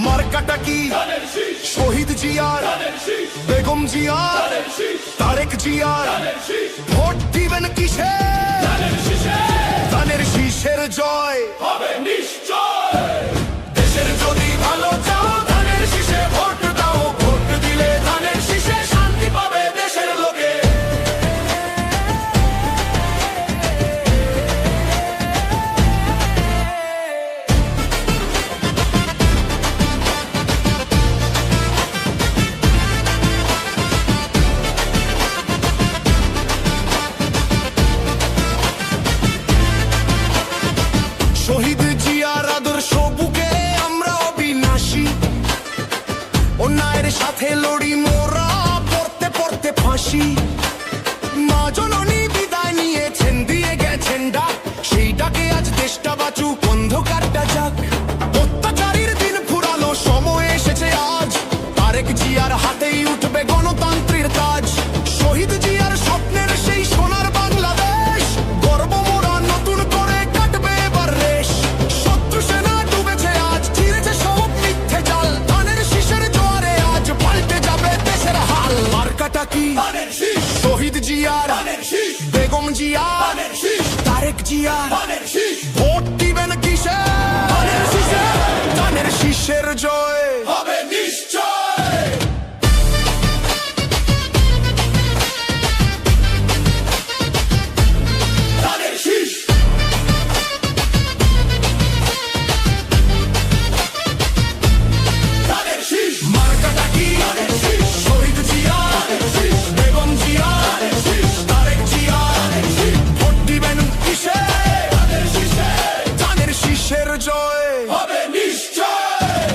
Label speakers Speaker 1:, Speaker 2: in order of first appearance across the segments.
Speaker 1: মার্কাটা কি শহীদ জিয়ার, বেগম জিয়ার, তারেক জিয়ার, ভোট দিবেন কিসে? ধানের শীষের জয় হবে নিশ্চয়। দেশের যদি ভালো চাও ধানের শীষে ভোট দাও, ভোট দিলে ধানের শীষে শান্তি পাবে দেশের লোকে। শহীদ জিয়ার আদর্শ বুকে আমরা অবিনাশী, অন্যায়ের সাথে লড়ি মোরা পড়তে পড়তে ফাঁসি। মা জননী বিদায় নিয়েছেন, দিয়ে গেছেন ডাক, সেই ডাকে আজ দেশটা বাঁচুক, অন্ধকারটা যাক। অত্যাচারীর দিন ফুরালো, সময় এসেছে আজ, তারেক জিয়ার হাতেই উঠবে গণতন্ত্রের তাজ। শহীদ জিয়ার স্বপ্নের সেই সোনার বাংলাদেশ, গর্ব মোরা নতুন করে কাটবে এবার রেশ। শত্রু সেনা ডুবেছে আজ, চিরেছে সব মিথ্যে জাল, ধানের শীষের জোয়ারে আজ পাল্টে যাবে দেশের হাল। মার্কাটা কি শহীদ জিয়ার, বেগম জিয়ার, তারেক জিয়ার, ভোট দিবেন কিসে? ধানের শীষের জয় হবে নিশ্চয়। মার্কাটা কি শহীদ জিয়ার, বেগম জিয়ার, তারেক জিয়ার, ভোট দিবেন কিসে? ধানের শীষের জয় হবে নিশ্চয়।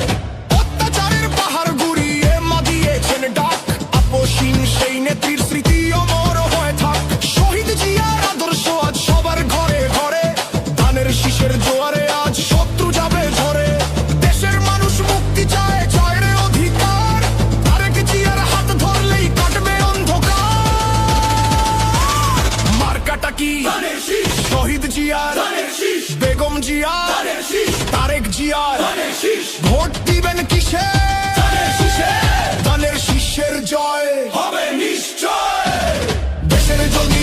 Speaker 1: অত্যাচারের পাহাড় গুড়িয়ে মা দিয়েছেন ডাক, আপসহীন সেই নেত্রীর স্মৃতি অমর হয়ে থাক। শহীদ জিয়ার আদর্শ আজ সবার ঘরে ঘরে, ধানের শীষের জোয়ারে আজ শত্রু যাবে ঝরে। দেশের মানুষ মুক্তি চায়, জয়ের অধিকার, তারেক জিয়ার হাত ধরলেই কাটবে অন্ধকার। মার্কাটা কি শহীদ জিয়ার, বেগম জিয়ার, তারেক জিয়ার, ভোট দিবেন কিসে? ধানের শীষের জয় হবে নিশ্চয়। দেশের যদি